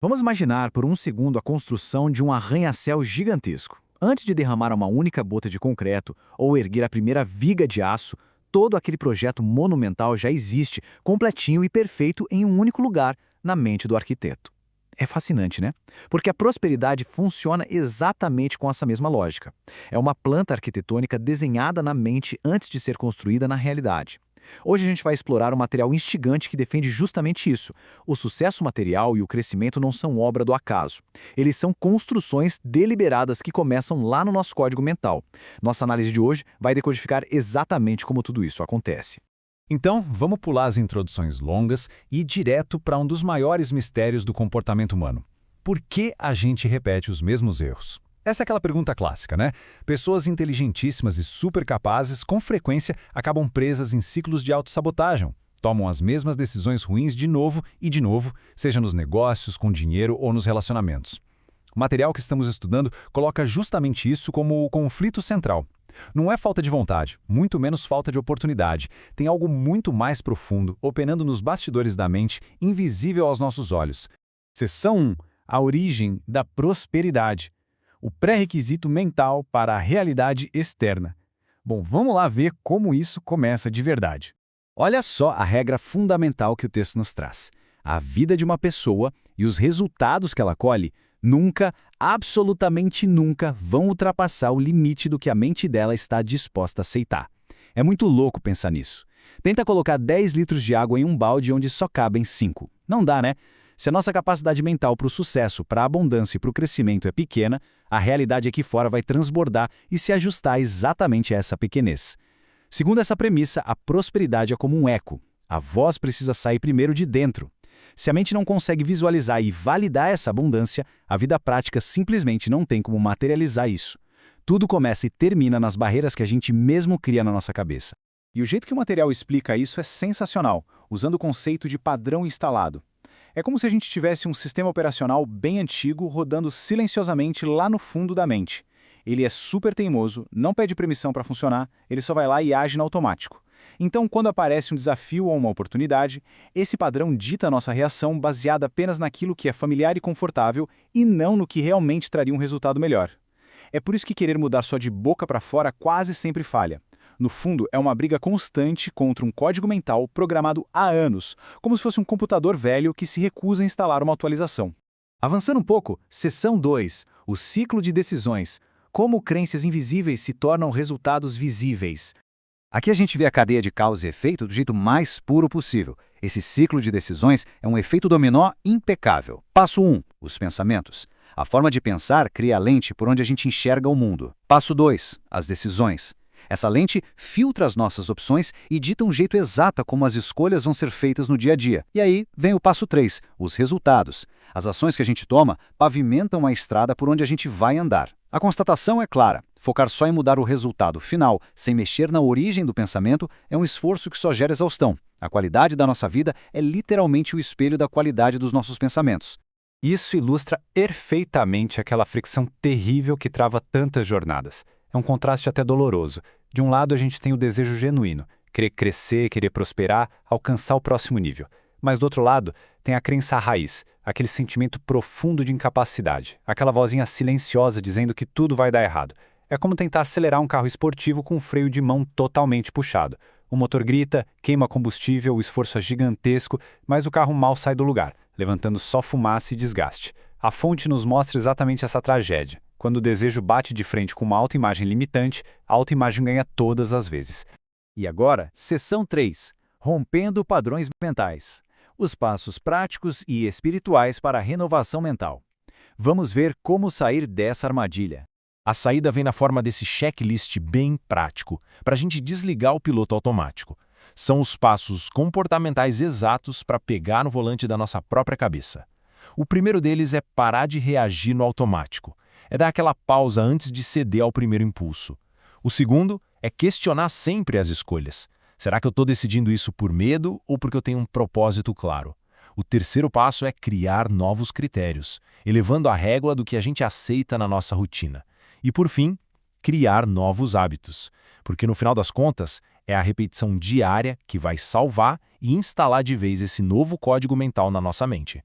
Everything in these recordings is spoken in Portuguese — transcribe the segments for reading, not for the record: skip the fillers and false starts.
Vamos imaginar por um segundo a construção de um arranha-céu gigantesco. Antes de derramar uma única gota de concreto ou erguer a primeira viga de aço, todo aquele projeto monumental já existe, completinho e perfeito em um único lugar, na mente do arquiteto. É fascinante, né? Porque a prosperidade funciona exatamente com essa mesma lógica. É uma planta arquitetônica desenhada na mente antes de ser construída na realidade. Hoje a gente vai explorar um material instigante que defende justamente isso. O sucesso material e o crescimento não são obra do acaso. Eles são construções deliberadas que começam lá no nosso código mental. Nossa análise de hoje vai decodificar exatamente como tudo isso acontece. Então, vamos pular as introduções longas e ir direto para um dos maiores mistérios do comportamento humano. Por que a gente repete os mesmos erros? Essa é aquela pergunta clássica, né? Pessoas inteligentíssimas e super capazes, com frequência, acabam presas em ciclos de autossabotagem. Tomam as mesmas decisões ruins de novo e de novo, seja nos negócios, com dinheiro ou nos relacionamentos. O material que estamos estudando coloca justamente isso como o conflito central. Não é falta de vontade, muito menos falta de oportunidade. Tem algo muito mais profundo, operando nos bastidores da mente, invisível aos nossos olhos. Seção 1. A origem da prosperidade. O pré-requisito mental para a realidade externa. Bom, vamos lá ver como isso começa de verdade. Olha só a regra fundamental que o texto nos traz. A vida de uma pessoa e os resultados que ela colhe nunca, absolutamente nunca, vão ultrapassar o limite do que a mente dela está disposta a aceitar. É muito louco pensar nisso. Tenta colocar 10 litros de água em um balde onde só cabem 5. Não dá, né? Se a nossa capacidade mental para o sucesso, para a abundância e para o crescimento é pequena, a realidade aqui fora vai transbordar e se ajustar exatamente a essa pequenez. Segundo essa premissa, a prosperidade é como um eco. A voz precisa sair primeiro de dentro. Se a mente não consegue visualizar e validar essa abundância, a vida prática simplesmente não tem como materializar isso. Tudo começa e termina nas barreiras que a gente mesmo cria na nossa cabeça. E o jeito que o material explica isso é sensacional, usando o conceito de padrão instalado. É como se a gente tivesse um sistema operacional bem antigo rodando silenciosamente lá no fundo da mente. Ele é super teimoso, não pede permissão para funcionar, ele só vai lá e age no automático. Então, quando aparece um desafio ou uma oportunidade, esse padrão dita a nossa reação baseada apenas naquilo que é familiar e confortável e não no que realmente traria um resultado melhor. É por isso que querer mudar só de boca para fora quase sempre falha. No fundo, é uma briga constante contra um código mental programado há anos, como se fosse um computador velho que se recusa a instalar uma atualização. Avançando um pouco, seção 2, o ciclo de decisões. Como crenças invisíveis se tornam resultados visíveis. Aqui a gente vê a cadeia de causa e efeito do jeito mais puro possível. Esse ciclo de decisões é um efeito dominó impecável. Passo 1. Os pensamentos. A forma de pensar cria a lente por onde a gente enxerga o mundo. Passo 2. As decisões. Essa lente filtra as nossas opções e dita um jeito exato como as escolhas vão ser feitas no dia a dia. E aí vem o passo 3, os resultados. As ações que a gente toma pavimentam a estrada por onde a gente vai andar. A constatação é clara. Focar só em mudar o resultado final, sem mexer na origem do pensamento, é um esforço que só gera exaustão. A qualidade da nossa vida é literalmente o espelho da qualidade dos nossos pensamentos. Isso ilustra perfeitamente aquela fricção terrível que trava tantas jornadas. É um contraste até doloroso. De um lado, a gente tem o desejo genuíno, querer crescer, querer prosperar, alcançar o próximo nível. Mas do outro lado, tem a crença raiz, aquele sentimento profundo de incapacidade, aquela vozinha silenciosa dizendo que tudo vai dar errado. É como tentar acelerar um carro esportivo com o freio de mão totalmente puxado. O motor grita, queima combustível, o esforço é gigantesco, mas o carro mal sai do lugar, levantando só fumaça e desgaste. A fonte nos mostra exatamente essa tragédia. Quando o desejo bate de frente com uma autoimagem limitante, a autoimagem ganha todas as vezes. E agora, seção 3. Rompendo padrões mentais. Os passos práticos e espirituais para a renovação mental. Vamos ver como sair dessa armadilha. A saída vem na forma desse checklist bem prático, para a gente desligar o piloto automático. São os passos comportamentais exatos para pegar no volante da nossa própria cabeça. O primeiro deles é parar de reagir no automático. É dar aquela pausa antes de ceder ao primeiro impulso. O segundo é questionar sempre as escolhas. Será que eu estou decidindo isso por medo ou porque eu tenho um propósito claro? O terceiro passo é criar novos critérios, elevando a régua do que a gente aceita na nossa rotina. E por fim, criar novos hábitos, porque no final das contas é a repetição diária que vai salvar e instalar de vez esse novo código mental na nossa mente.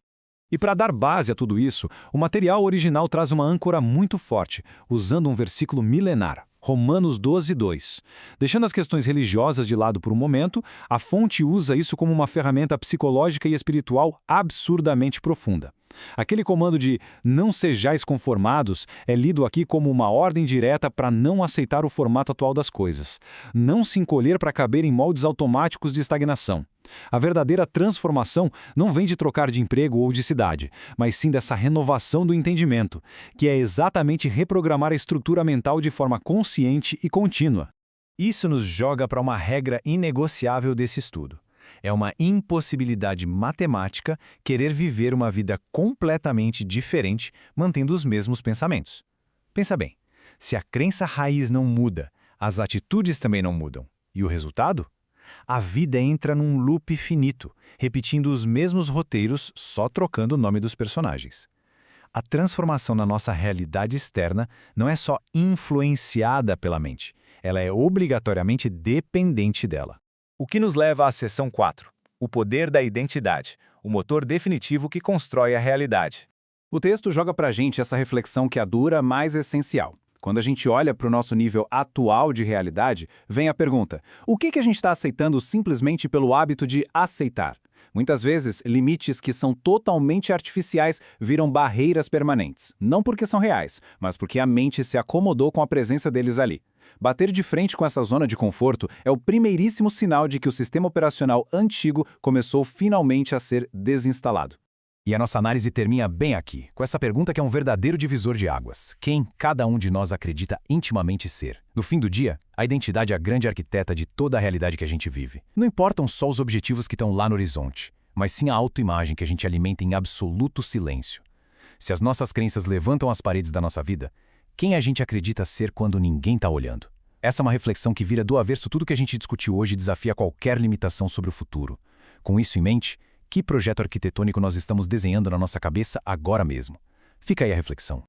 E para dar base a tudo isso, o material original traz uma âncora muito forte, usando um versículo milenar, Romanos 12:2. Deixando as questões religiosas de lado por um momento, a fonte usa isso como uma ferramenta psicológica e espiritual absurdamente profunda. Aquele comando de "não sejais conformados" é lido aqui como uma ordem direta para não aceitar o formato atual das coisas, não se encolher para caber em moldes automáticos de estagnação. A verdadeira transformação não vem de trocar de emprego ou de cidade, mas sim dessa renovação do entendimento, que é exatamente reprogramar a estrutura mental de forma consciente e contínua. Isso nos joga para uma regra inegociável desse estudo. É uma impossibilidade matemática querer viver uma vida completamente diferente mantendo os mesmos pensamentos. Pensa bem, se a crença raiz não muda, as atitudes também não mudam. E o resultado? A vida entra num loop finito, repetindo os mesmos roteiros, só trocando o nome dos personagens. A transformação na nossa realidade externa não é só influenciada pela mente, ela é obrigatoriamente dependente dela. O que nos leva à seção 4, o poder da identidade, o motor definitivo que constrói a realidade. O texto joga para a gente essa reflexão que é a dura mais essencial. Quando a gente olha para o nosso nível atual de realidade, vem a pergunta: o que a gente está aceitando simplesmente pelo hábito de aceitar? Muitas vezes, limites que são totalmente artificiais viram barreiras permanentes, não porque são reais, mas porque a mente se acomodou com a presença deles ali. Bater de frente com essa zona de conforto é o primeiríssimo sinal de que o sistema operacional antigo começou finalmente a ser desinstalado. E a nossa análise termina bem aqui, com essa pergunta que é um verdadeiro divisor de águas. Quem cada um de nós acredita intimamente ser? No fim do dia, a identidade é a grande arquiteta de toda a realidade que a gente vive. Não importam só os objetivos que estão lá no horizonte, mas sim a autoimagem que a gente alimenta em absoluto silêncio. Se as nossas crenças levantam as paredes da nossa vida, quem a gente acredita ser quando ninguém está olhando? Essa é uma reflexão que vira do avesso tudo que a gente discutiu hoje e desafia qualquer limitação sobre o futuro. Com isso em mente, que projeto arquitetônico nós estamos desenhando na nossa cabeça agora mesmo? Fica aí a reflexão.